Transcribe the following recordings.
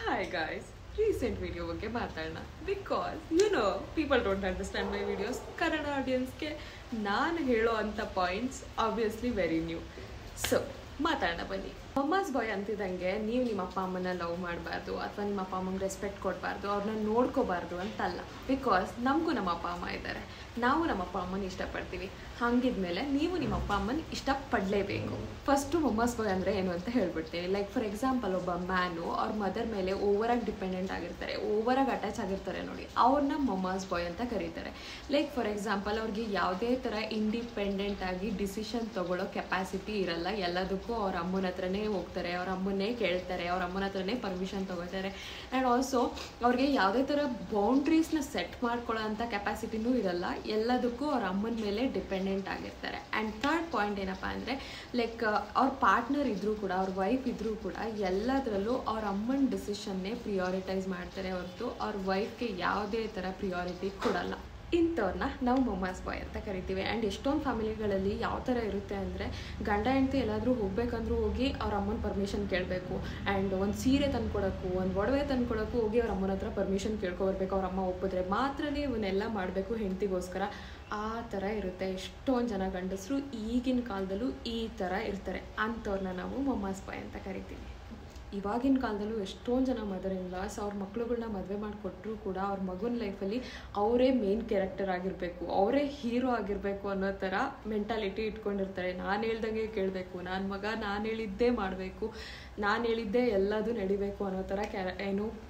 Hi guys, recent video ಬಗ್ಗೆ ಮಾತಾಡೋಣ because people don't understand my videos. Kannada ಆಡಿಯನ್ಸ್ಗೆ ನಾನು ಹೇಳೋ ಅಂಥ points obviously very new. So ಮಾತಾಡೋಣ ಬನ್ನಿ. ಮಮ್ಮಾಸ್ ಬಾಯ್ ಅಂತಿದ್ದಂಗೆ ನೀವು ನಿಮ್ಮ ಅಪ್ಪ ಅಮ್ಮನ ಲವ್ ಮಾಡಬಾರ್ದು ಅಥವಾ ನಿಮ್ಮ ಅಪ್ಪ ಅಮ್ಮಂಗೆ ರೆಸ್ಪೆಕ್ಟ್ ಕೊಡಬಾರ್ದು, ಅವ್ರನ್ನ ನೋಡ್ಕೋಬಾರ್ದು ಅಂತಲ್ಲ. ಬಿಕಾಸ್ ನಮಗೂ ನಮ್ಮ ಅಪ್ಪ ಅಮ್ಮ ಇದ್ದಾರೆ, ನಾವು ನಮ್ಮ ಅಪ್ಪ ಅಮ್ಮನ ಇಷ್ಟಪಡ್ತೀವಿ. ಹಾಗಿದ್ಮೇಲೆ ನೀವು ನಿಮ್ಮ ಅಪ್ಪ ಅಮ್ಮನ ಇಷ್ಟಪಡಲೇಬೇಕು. ಫಸ್ಟು ಮಮ್ಮಾಸ್ ಬಾಯ್ ಅಂದರೆ ಏನು ಅಂತ ಹೇಳ್ಬಿಡ್ತೀನಿ. ಲೈಕ್ ಫಾರ್ ಎಕ್ಸಾಂಪಲ್, ಒಬ್ಬ ಮ್ಯಾನು ಅವ್ರ ಮದರ್ ಮೇಲೆ ಓವರಾಗಿ ಡಿಪೆಂಡೆಂಟ್ ಆಗಿರ್ತಾರೆ, ಓವರಾಗಿ ಅಟ್ಯಾಚ್ ಆಗಿರ್ತಾರೆ ನೋಡಿ, ಅವ್ರನ್ನ ಮಮ್ಮಾಸ್ ಬಾಯ್ ಅಂತ ಕರೀತಾರೆ. ಲೈಕ್ ಫಾರ್ ಎಕ್ಸಾಂಪಲ್, ಅವ್ರಿಗೆ ಯಾವುದೇ ಥರ ಇಂಡಿಪೆಂಡೆಂಟ್ ಆಗಿ ಡಿಸಿಷನ್ ತೊಗೊಳ್ಳೋ ಕೆಪಾಸಿಟಿ ಇರಲ್ಲ. ಎಲ್ಲದಕ್ಕೂ ಅವ್ರ ಅಮ್ಮನ ಹತ್ರನೇ ಹೋಗ್ತಾರೆ, ಅವ್ರ ಅಮ್ಮನ್ನೇ ಕೇಳ್ತಾರೆ, ಅವ್ರ ಅಮ್ಮನ ಹತ್ರನೇ ಪರ್ಮಿಷನ್ ತೊಗೋತಾರೆ. ಆ್ಯಂಡ್ ಆಲ್ಸೋ ಅವ್ರಿಗೆ ಯಾವುದೇ ಥರ ಬೌಂಡ್ರೀಸ್ನ ಸೆಟ್ ಮಾಡ್ಕೊಳ್ಳೋ ಅಂಥ ಕೆಪಾಸಿಟಿನೂ ಇರಲ್ಲ. ಎಲ್ಲದಕ್ಕೂ ಅವ್ರ ಅಮ್ಮನ ಮೇಲೆ ಡಿಪೆಂಡೆಂಟ್ ಆಗಿರ್ತಾರೆ. ಆ್ಯಂಡ್ ಥರ್ಡ್ ಪಾಯಿಂಟ್ ಏನಪ್ಪ ಅಂದರೆ, ಲೈಕ್ ಅವ್ರ ಪಾರ್ಟ್ನರ್ ಇದ್ದರೂ ಕೂಡ, ಅವ್ರ ವೈಫ್ ಇದ್ದರೂ ಕೂಡ ಎಲ್ಲದರಲ್ಲೂ ಅವ್ರ ಅಮ್ಮನ ಡಿಸಿಷನ್ನೇ ಪ್ರಿಯಾರಿಟೈಸ್ ಮಾಡ್ತಾರೆ ಹೊರತು ಅವ್ರ ವೈಫ್ಗೆ ಯಾವುದೇ ಥರ ಪ್ರಿಯಾರಿಟಿ ಕೊಡಲ್ಲ. ಇಂಥವ್ರನ್ನ ನಾವು ಮಮ್ಮಾಸ್ ಬಾಯ್ ಅಂತ ಕರಿತೀವಿ. ಆ್ಯಂಡ್ ಎಷ್ಟೊಂದು ಫ್ಯಾಮಿಲಿಗಳಲ್ಲಿ ಯಾವ ಥರ ಇರುತ್ತೆ ಅಂದರೆ, ಗಂಡ ಹೆಂಡತಿ ಎಲ್ಲಾದರೂ ಹೋಗ್ಬೇಕಂದ್ರೂ ಹೋಗಿ ಅವ್ರ ಅಮ್ಮನ ಪರ್ಮಿಷನ್ ಕೇಳಬೇಕು. ಆ್ಯಂಡ್ ಒಂದು ಸೀರೆ ತಂದ್ಕೊಡೋಕ್ಕೂ, ಒಂದು ಒಡವೆ ತಂದ್ಕೊಡೋಕ್ಕೂ ಹೋಗಿ ಅವ್ರ ಅಮ್ಮನ ಹತ್ರ ಪರ್ಮಿಷನ್ ಕೇಳ್ಕೊಬರ್ಬೇಕು. ಅವ್ರ ಅಮ್ಮ ಒಪ್ಪಿದ್ರೆ ಮಾತ್ರನೇ ಇವನ್ನೆಲ್ಲ ಮಾಡಬೇಕು ಹೆಂಡತಿಗೋಸ್ಕರ. ಆ ಥರ ಇರುತ್ತೆ. ಎಷ್ಟೊಂದು ಜನ ಗಂಡಸರು ಈಗಿನ ಕಾಲದಲ್ಲೂ ಈ ಥರ ಇರ್ತಾರೆ. ಅಂಥವ್ರನ್ನ ನಾವು ಮಮ್ಮಾಸ್ ಬಾಯ್ ಅಂತ ಕರಿತೀವಿ. ಇವಾಗಿನ ಕಾಲದಲ್ಲೂ ಎಷ್ಟೊಂದು ಜನ ಮದರ್ ಇನ್ ಲಾಸ್ ಅವ್ರ ಮಕ್ಳುಗಳ್ನ ಮದುವೆ ಮಾಡಿಕೊಟ್ರೂ ಕೂಡ ಅವ್ರ ಮಗುನ ಲೈಫಲ್ಲಿ ಅವರೇ ಮೇನ್ ಕ್ಯಾರೆಕ್ಟರ್ ಆಗಿರಬೇಕು, ಅವರೇ ಹೀರೋ ಆಗಿರಬೇಕು ಅನ್ನೋ ಥರ ಮೆಂಟಾಲಿಟಿ ಇಟ್ಕೊಂಡಿರ್ತಾರೆ. ನಾನು ಹೇಳ್ದಂಗೆ ಕೇಳಬೇಕು, ನನ್ನ ಮಗ ನಾನು ಹೇಳಿದ್ದೇ ಮಾಡಬೇಕು, ನಾನು ಹೇಳಿದ್ದೇ ಎಲ್ಲದೂ ನಡಿಬೇಕು ಅನ್ನೋ ಥರ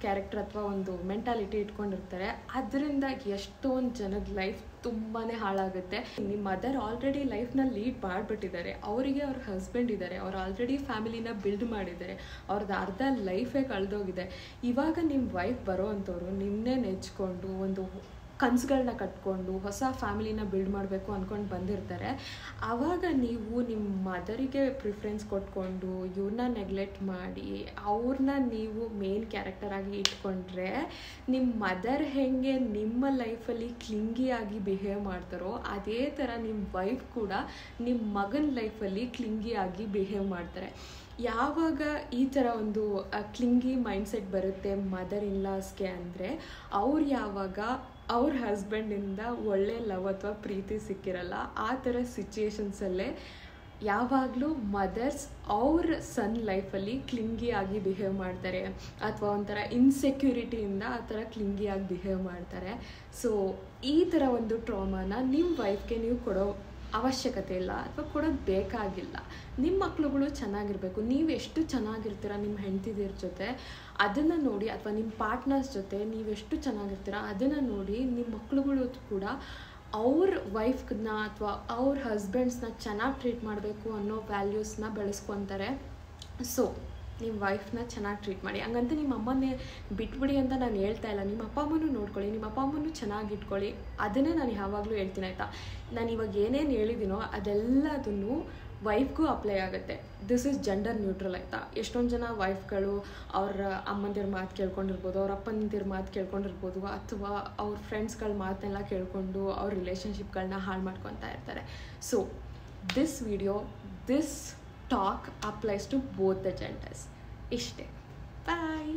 ಕ್ಯಾರೆಕ್ಟರ್ ಅಥವಾ ಒಂದು ಮೆಂಟಾಲಿಟಿ ಇಟ್ಕೊಂಡಿರ್ತಾರೆ. ಅದರಿಂದ ಎಷ್ಟೊಂದು ಜನದ ಲೈಫ್ ತುಂಬಾ ಹಾಳಾಗುತ್ತೆ. ನಿಮ್ಮ ಮದರ್ ಆಲ್ರೆಡಿ ಲೈಫ್ನ ಲೀಡ್ ಮಾಡಿಬಿಟ್ಟಿದ್ದಾರೆ, ಅವರಿಗೆ ಅವ್ರ ಹಸ್ಬೆಂಡ್ ಇದ್ದಾರೆ, ಅವ್ರು ಆಲ್ರೆಡಿ ಫ್ಯಾಮಿಲಿನ ಬಿಲ್ಡ್ ಮಾಡಿದ್ದಾರೆ, ಅವ್ರದ್ದು ಅರ್ಧ ಲೈಫೇ ಕಳೆದೋಗಿದೆ. ಇವಾಗ ನಿಮ್ಮ ವೈಫ್ ಬರೋ ಅಂಥವ್ರು ನಿಮ್ಮನ್ನೇ ನೆಚ್ಕೊಂಡು ಒಂದು ಕನಸುಗಳನ್ನ ಕಟ್ಕೊಂಡು ಹೊಸ ಫ್ಯಾಮಿಲಿನ ಬಿಲ್ಡ್ ಮಾಡಬೇಕು ಅಂದ್ಕೊಂಡು ಬಂದಿರ್ತಾರೆ. ಆವಾಗ ನೀವು ನಿಮ್ಮ ಮದರಿಗೆ ಪ್ರಿಫರೆನ್ಸ್ ಕೊಟ್ಕೊಂಡು ಇವ್ರನ್ನ ನೆಗ್ಲೆಕ್ಟ್ ಮಾಡಿ ಅವ್ರನ್ನ ನೀವು ಮೇನ್ ಕ್ಯಾರೆಕ್ಟರಾಗಿ ಇಟ್ಕೊಂಡ್ರೆ, ನಿಮ್ಮ ಮದರ್ ಹೇಗೆ ನಿಮ್ಮ ಲೈಫಲ್ಲಿ ಕ್ಲಿಂಗಿಯಾಗಿ ಬಿಹೇವ್ ಮಾಡ್ತಾರೋ ಅದೇ ಥರ ನಿಮ್ಮ ವೈಫ್ ಕೂಡ ನಿಮ್ಮ ಮಗನ ಲೈಫಲ್ಲಿ ಕ್ಲಿಂಗಿಯಾಗಿ ಬಿಹೇವ್ ಮಾಡ್ತಾರೆ. ಯಾವಾಗ ಈ ಥರ ಒಂದು ಕ್ಲಿಂಗಿ ಮೈಂಡ್ಸೆಟ್ ಬರುತ್ತೆ ಮದರ್ ಇನ್ ಲಾಸ್ಗೆ ಅಂದರೆ, ಅವ್ರು ಯಾವಾಗ ಅವ್ರ ಹಸ್ಬೆಂಡಿಂದ ಒಳ್ಳೆ ಲವ್ ಅಥವಾ ಪ್ರೀತಿ ಸಿಕ್ಕಿರಲ್ಲ, ಆ ಥರ ಸಿಚುಯೇಷನ್ಸಲ್ಲೇ ಯಾವಾಗಲೂ ಮದರ್ಸ್ ಅವ್ರ ಸನ್ ಲೈಫಲ್ಲಿ ಕ್ಲಿಂಗಿಯಾಗಿ ಬಿಹೇವ್ ಮಾಡ್ತಾರೆ, ಅಥವಾ ಒಂಥರ ಇನ್ಸೆಕ್ಯೂರಿಟಿಯಿಂದ ಆ ಥರ ಕ್ಲಿಂಗಿಯಾಗಿ ಬಿಹೇವ್ ಮಾಡ್ತಾರೆ. ಸೊ ಈ ಥರ ಒಂದು ಟ್ರಾಮಾನ ನಿಮ್ಮ ವೈಫ್ಗೆ ನೀವು ಕೊಡೋ ಅವಶ್ಯಕತೆ ಇಲ್ಲ ಅಥವಾ ಕೊಡೋದು ಬೇಕಾಗಿಲ್ಲ. ನಿಮ್ಮ ಮಕ್ಳುಗಳು ಚೆನ್ನಾಗಿರಬೇಕು. ನೀವು ಎಷ್ಟು ಚೆನ್ನಾಗಿರ್ತೀರ ನಿಮ್ಮ ಹೆಂಡತಿದಿರ ಜೊತೆ ಅದನ್ನು ನೋಡಿ, ಅಥವಾ ನಿಮ್ಮ ಪಾರ್ಟ್ನರ್ಸ್ ಜೊತೆ ನೀವೆಷ್ಟು ಚೆನ್ನಾಗಿರ್ತೀರ ಅದನ್ನು ನೋಡಿ ನಿಮ್ಮ ಮಕ್ಳುಗಳು ಕೂಡ ಅವ್ರ ವೈಫ್ನ ಅಥವಾ ಅವ್ರ ಹಸ್ಬೆಂಡ್ಸ್ನ ಚೆನ್ನಾಗಿ ಟ್ರೀಟ್ ಮಾಡಬೇಕು ಅನ್ನೋ ವ್ಯಾಲ್ಯೂಸ್ನ ಬೆಳೆಸ್ಕೊತಾರೆ. ಸೊ ನಿಮ್ಮ ವೈಫ್ನ ಚೆನ್ನಾಗಿ ಟ್ರೀಟ್ ಮಾಡಿ. ಹಂಗಂತ ನಿಮ್ಮ ಅಮ್ಮನ್ನೇ ಬಿಟ್ಬಿಡಿ ಅಂತ ನಾನು ಹೇಳ್ತಾ ಇಲ್ಲ. ನಿಮ್ಮ ಅಪ್ಪ ಅಮ್ಮನೂ ನೋಡ್ಕೊಳ್ಳಿ, ನಿಮ್ಮ ಅಪ್ಪ ಅಮ್ಮನೂ ಚೆನ್ನಾಗಿ ಇಟ್ಕೊಳ್ಳಿ. ಅದನ್ನೇ ನಾನು ಯಾವಾಗಲೂ ಹೇಳ್ತೀನಿ, ಆಯಿತಾ. ನಾನು ಇವಾಗ ಏನೇನು ಹೇಳಿದ್ದೀನೋ ಅದೆಲ್ಲದನ್ನು ವೈಫ್ಗೂ ಅಪ್ಲೈ ಆಗುತ್ತೆ. ದಿಸ್ ಈಸ್ ಜೆಂಡರ್ ನ್ಯೂಟ್ರಲ್, ಆಯಿತಾ. ಎಷ್ಟೊಂದು ಜನ ವೈಫ್ಗಳು ಅವ್ರ ಅಮ್ಮಂದಿರ ಮಾತು ಕೇಳ್ಕೊಂಡಿರ್ಬೋದು, ಅವ್ರ ಅಪ್ಪಂದಿರ ಮಾತು ಕೇಳ್ಕೊಂಡಿರ್ಬೋದು, ಅಥವಾ ಅವ್ರ ಫ್ರೆಂಡ್ಸ್ಗಳ ಮಾತನ್ನೆಲ್ಲ ಕೇಳಿಕೊಂಡು ಅವ್ರ ರಿಲೇಷನ್ಶಿಪ್ಗಳನ್ನ ಹಾಳು ಮಾಡ್ಕೊತಾ ಇರ್ತಾರೆ. So this video, this talk applies to both the genders. Ishte. Bye.